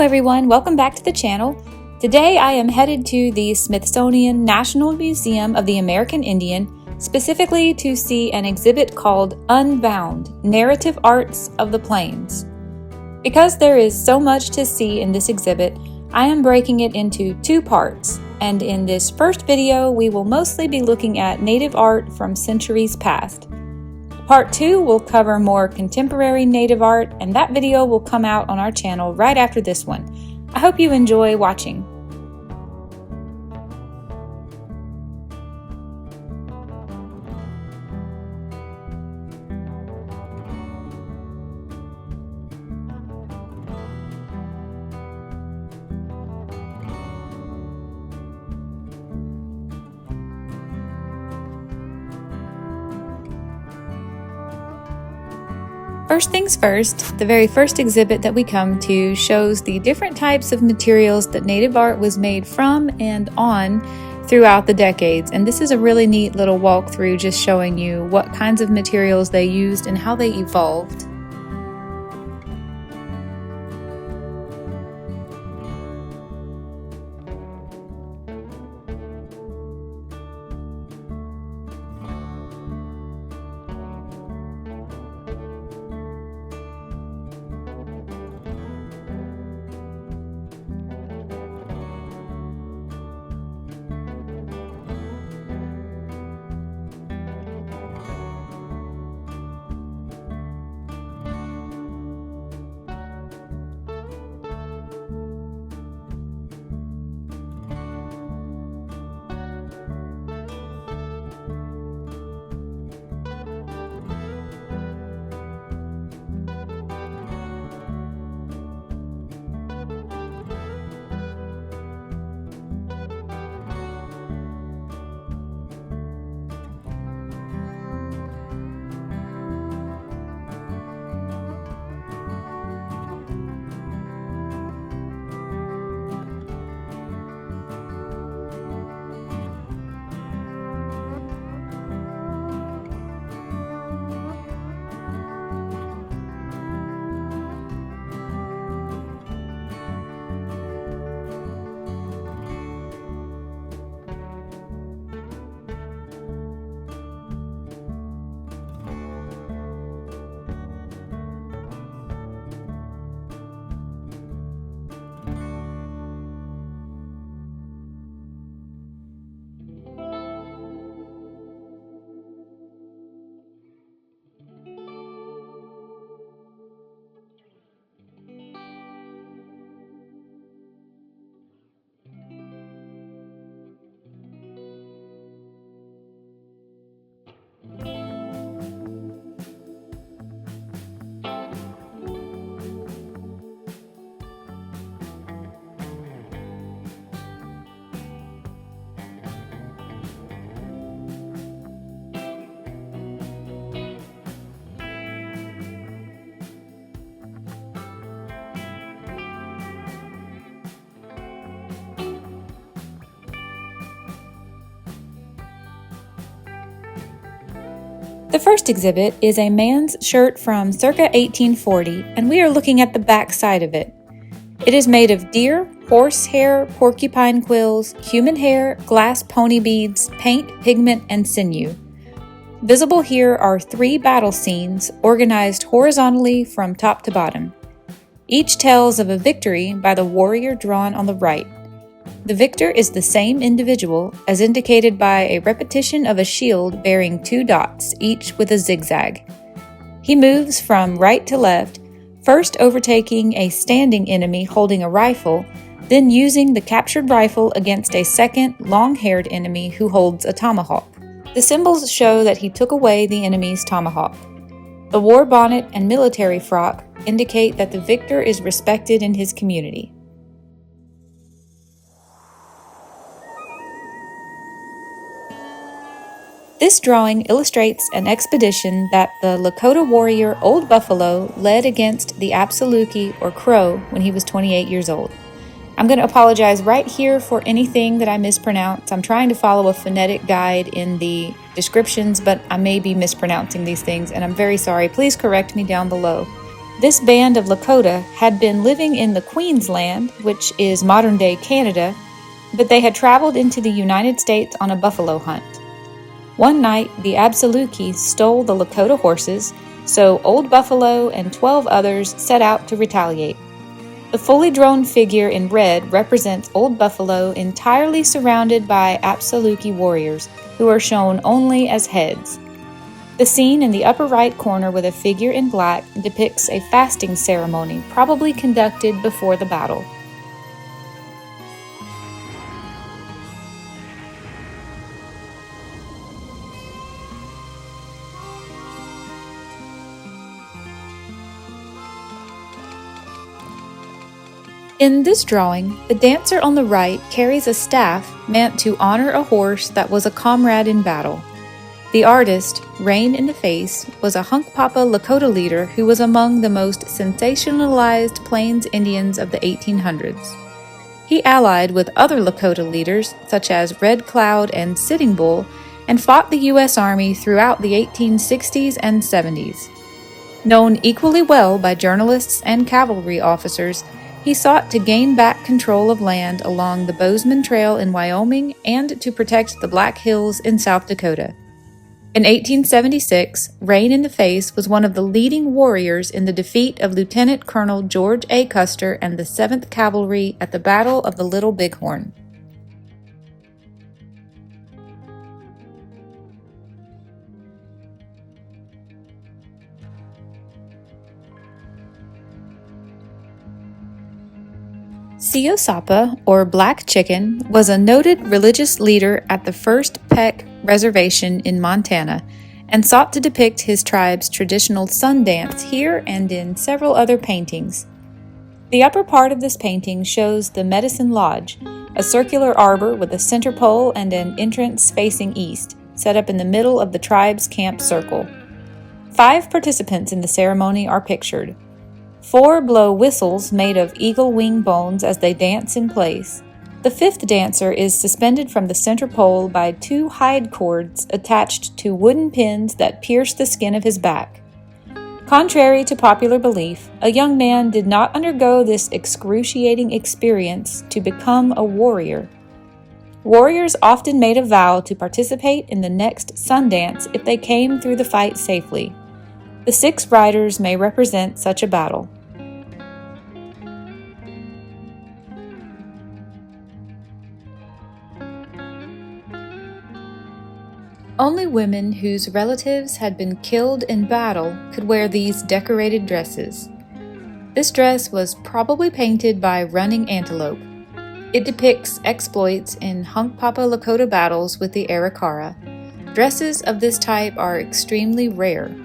everyone, welcome back to the channel. Today I am headed to the Smithsonian National Museum of the American Indian, specifically to see an exhibit called Unbound, Narrative Arts of the Plains. Because there is so much to see in this exhibit, I am breaking it into two parts, and in this first video we will mostly be looking at native art from centuries past. Part 2 will cover more contemporary native art, and that video will come out on our channel right after this one. I hope you enjoy watching. First things first, the very first exhibit that we come to shows the different types of materials that native art was made from and on throughout the decades. And this is a really neat little walkthrough just showing you what kinds of materials they used and how they evolved. The first exhibit is a man's shirt from circa 1840, and we are looking at the back side of it. It is made of deer, horse hair, porcupine quills, human hair, glass pony beads, paint, pigment, and sinew. Visible here are 3 battle scenes organized horizontally from top to bottom. Each tells of a victory by the warrior drawn on the right. The victor is the same individual, as indicated by a repetition of a shield bearing 2 dots, each with a zigzag. He moves from right to left, first overtaking a standing enemy holding a rifle, then using the captured rifle against a second, long-haired enemy who holds a tomahawk. The symbols show that he took away the enemy's tomahawk. The war bonnet and military frock indicate that the victor is respected in his community. This drawing illustrates an expedition that the Lakota warrior Old Buffalo led against the Apsaluki or Crow when he was 28 years old. I'm going to apologize right here for anything that I mispronounce. I'm trying to follow a phonetic guide in the descriptions, but I may be mispronouncing these things, and I'm very sorry. Please correct me down below. This band of Lakota had been living in the Queensland, which is modern-day Canada, but they had traveled into the United States on a buffalo hunt. One night, the Absaluki stole the Lakota horses, so Old Buffalo and 12 others set out to retaliate. The fully drawn figure in red represents Old Buffalo entirely surrounded by Absaluki warriors, who are shown only as heads. The scene in the upper right corner with a figure in black depicts a fasting ceremony probably conducted before the battle. In this drawing, the dancer on the right carries a staff meant to honor a horse that was a comrade in battle. The artist, Rain in the Face, was a Hunkpapa Lakota leader who was among the most sensationalized Plains Indians of the 1800s. He allied with other Lakota leaders, such as Red Cloud and Sitting Bull, and fought the U.S. Army throughout the 1860s and 70s. Known equally well by journalists and cavalry officers, he sought to gain back control of land along the Bozeman Trail in Wyoming and to protect the Black Hills in South Dakota. In 1876, Rain in the Face was one of the leading warriors in the defeat of Lieutenant Colonel George A. Custer and the 7th Cavalry at the Battle of the Little Bighorn. Siosapa, or Black Chicken, was a noted religious leader at the First Peck Reservation in Montana and sought to depict his tribe's traditional sun dance here and in several other paintings. The upper part of this painting shows the Medicine Lodge, a circular arbor with a center pole and an entrance facing east, set up in the middle of the tribe's camp circle. 5 participants in the ceremony are pictured. 4 blow whistles made of eagle wing bones as they dance in place. The 5th dancer is suspended from the center pole by 2 hide cords attached to wooden pins that pierce the skin of his back. Contrary to popular belief, a young man did not undergo this excruciating experience to become a warrior. Warriors often made a vow to participate in the next sun dance if they came through the fight safely. The 6 riders may represent such a battle. Only women whose relatives had been killed in battle could wear these decorated dresses. This dress was probably painted by Running Antelope. It depicts exploits in Hunkpapa Lakota battles with the Arikara. Dresses of this type are extremely rare.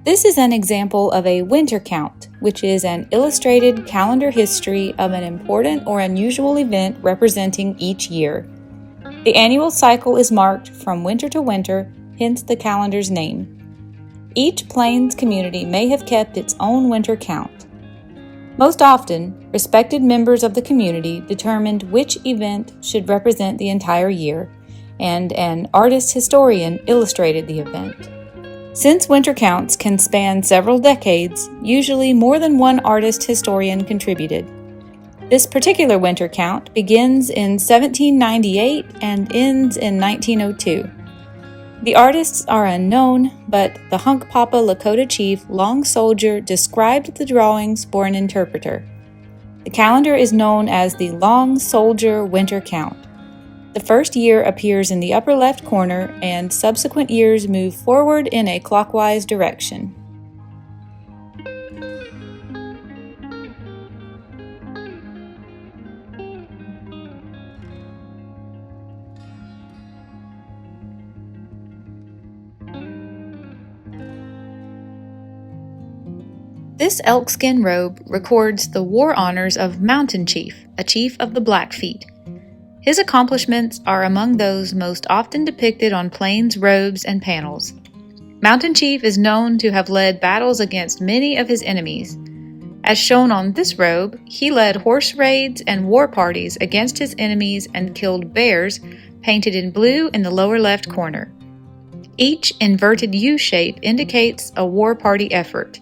This is an example of a winter count, which is an illustrated calendar history of an important or unusual event representing each year. The annual cycle is marked from winter to winter, hence the calendar's name. Each Plains community may have kept its own winter count. Most often, respected members of the community determined which event should represent the entire year, and an artist historian illustrated the event. Since winter counts can span several decades, usually more than one artist historian contributed. This particular winter count begins in 1798 and ends in 1902. The artists are unknown, but the Hunkpapa Lakota chief Long Soldier described the drawings for an interpreter. The calendar is known as the Long Soldier Winter Count. The first year appears in the upper left corner, and subsequent years move forward in a clockwise direction. This elkskin robe records the war honors of Mountain Chief, a chief of the Blackfeet. His accomplishments are among those most often depicted on plains, robes, and panels. Mountain Chief is known to have led battles against many of his enemies. As shown on this robe, he led horse raids and war parties against his enemies and killed bears, painted in blue in the lower left corner. Each inverted U shape indicates a war party effort.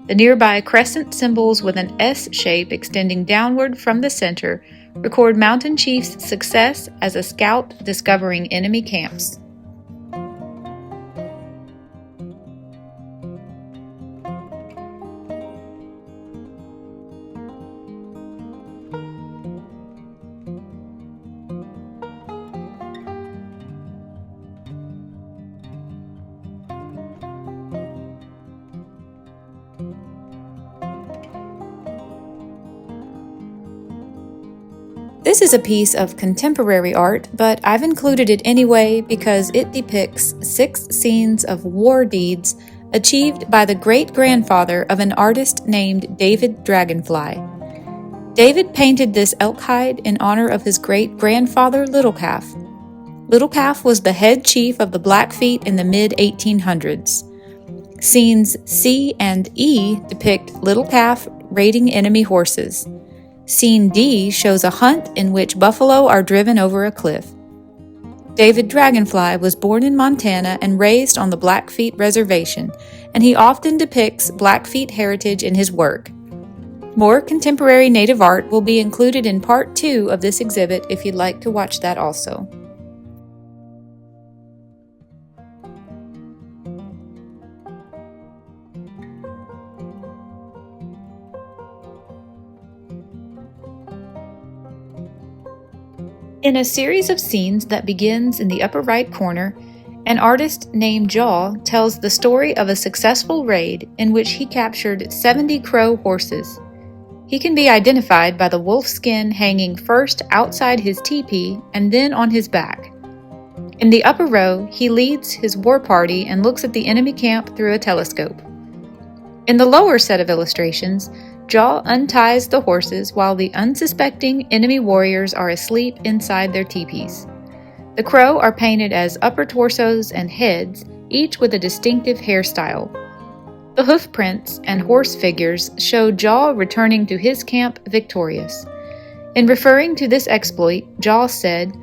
The nearby crescent symbols with an S shape extending downward from the center record Mountain Chief's success as a scout discovering enemy camps. This is a piece of contemporary art, but I've included it anyway because it depicts 6 scenes of war deeds achieved by the great-grandfather of an artist named David Dragonfly. David painted this elk hide in honor of his great-grandfather Little Calf. Little Calf was the head chief of the Blackfeet in the mid-1800s. Scenes C and E depict Little Calf raiding enemy horses. Scene D shows a hunt in which buffalo are driven over a cliff. David Dragonfly was born in Montana and raised on the Blackfeet Reservation, and he often depicts Blackfeet heritage in his work. More contemporary Native art will be included in Part 2 of this exhibit if you'd like to watch that also. In a series of scenes that begins in the upper right corner, an artist named Jaw tells the story of a successful raid in which he captured 70 Crow horses. He can be identified by the wolf skin hanging first outside his teepee and then on his back. In the upper row, he leads his war party and looks at the enemy camp through a telescope. In the lower set of illustrations, Jaw unties the horses while the unsuspecting enemy warriors are asleep inside their teepees. The Crow are painted as upper torsos and heads, each with a distinctive hairstyle. The hoof prints and horse figures show Jaw returning to his camp victorious. In referring to this exploit, Jaw said,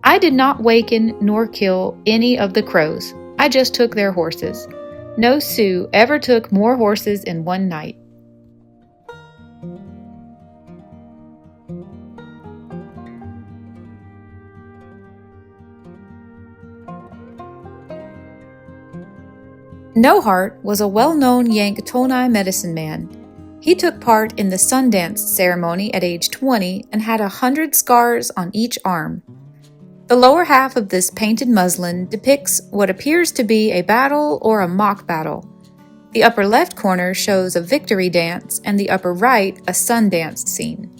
"I did not waken nor kill any of the Crows. I just took their horses. No Sioux ever took more horses in one night." No Heart was a well-known Yanktonai medicine man. He took part in the Sundance ceremony at age 20 and had 100 scars on each arm. The lower half of this painted muslin depicts what appears to be a battle or a mock battle. The upper left corner shows a victory dance and the upper right a Sundance scene.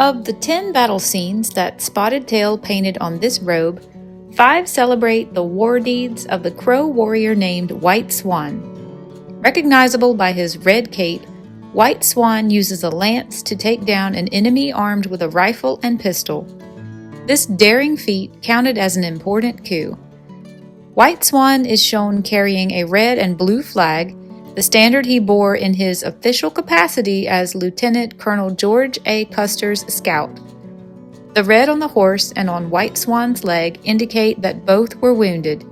Of the 10 battle scenes that Spotted Tail painted on this robe, 5 celebrate the war deeds of the Crow warrior named White Swan. Recognizable by his red cape, White Swan uses a lance to take down an enemy armed with a rifle and pistol. This daring feat counted as an important coup. White Swan is shown carrying a red and blue flag, the standard he bore in his official capacity as Lieutenant Colonel George A. Custer's scout. The red on the horse and on White Swan's leg indicate that both were wounded.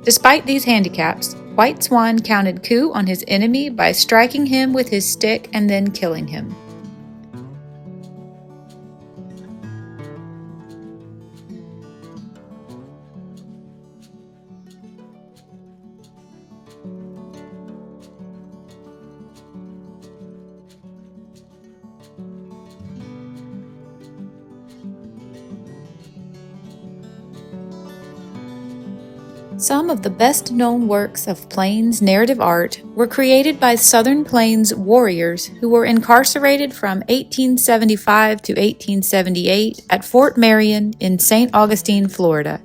Despite these handicaps, White Swan counted coup on his enemy by striking him with his stick and then killing him. Some of the best-known works of Plains narrative art were created by Southern Plains warriors who were incarcerated from 1875 to 1878 at Fort Marion in St. Augustine, Florida.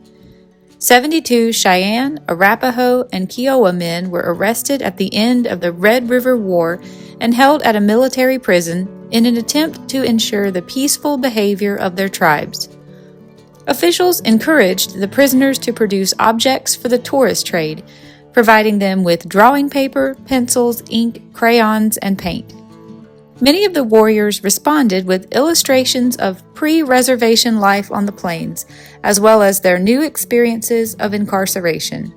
72 Cheyenne, Arapaho, and Kiowa men were arrested at the end of the Red River War and held at a military prison in an attempt to ensure the peaceful behavior of their tribes. Officials encouraged the prisoners to produce objects for the tourist trade, providing them with drawing paper, pencils, ink, crayons, and paint. Many of the warriors responded with illustrations of pre-reservation life on the plains, as well as their new experiences of incarceration.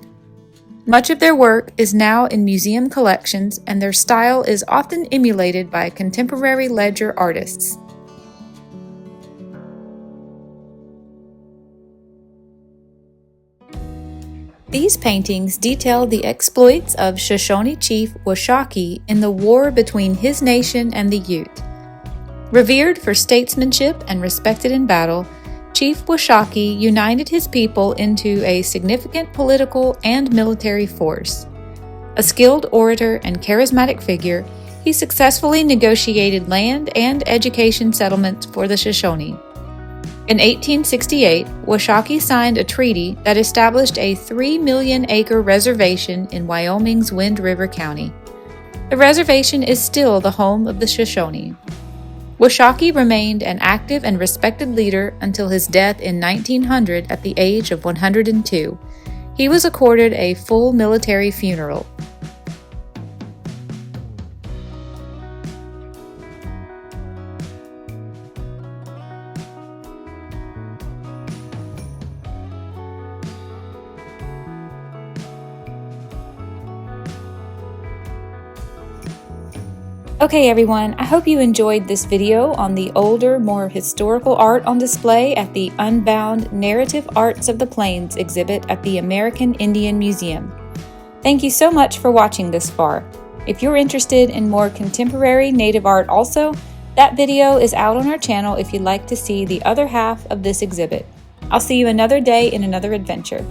Much of their work is now in museum collections, and their style is often emulated by contemporary ledger artists. These paintings detail the exploits of Shoshone chief Washakie in the war between his nation and the Ute. Revered for statesmanship and respected in battle, Chief Washakie united his people into a significant political and military force. A skilled orator and charismatic figure, he successfully negotiated land and education settlements for the Shoshone. In 1868, Washakie signed a treaty that established a 3 million-acre reservation in Wyoming's Wind River County. The reservation is still the home of the Shoshone. Washakie remained an active and respected leader until his death in 1900 at the age of 102. He was accorded a full military funeral. Okay everyone, I hope you enjoyed this video on the older, more historical art on display at the Unbound Narrative Arts of the Plains exhibit at the American Indian Museum. Thank you so much for watching this far. If you're interested in more contemporary native art also, that video is out on our channel if you'd like to see the other half of this exhibit. I'll see you another day in another adventure.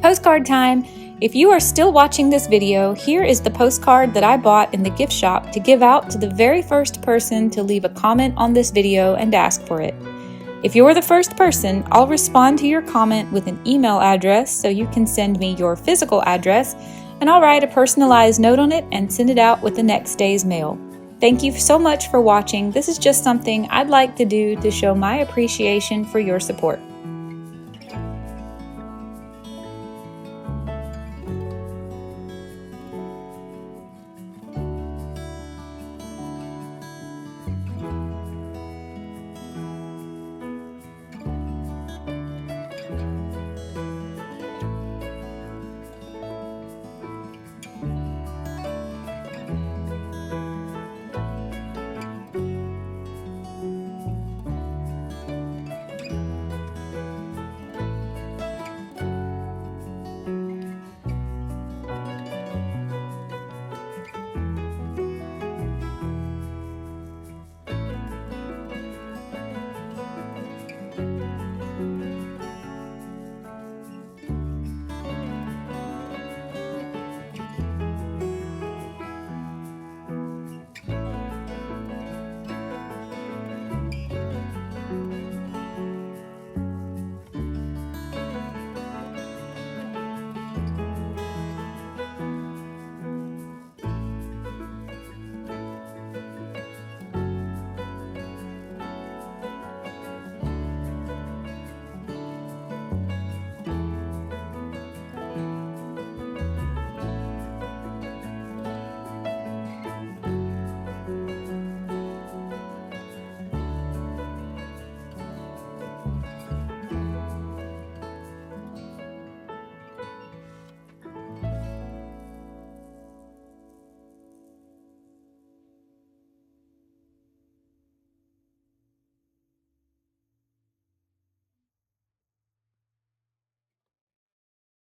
Postcard time! If you are still watching this video, here is the postcard that I bought in the gift shop to give out to the very first person to leave a comment on this video and ask for it. If you're the first person, I'll respond to your comment with an email address so you can send me your physical address, and I'll write a personalized note on it and send it out with the next day's mail. Thank you so much for watching. This is just something I'd like to do to show my appreciation for your support.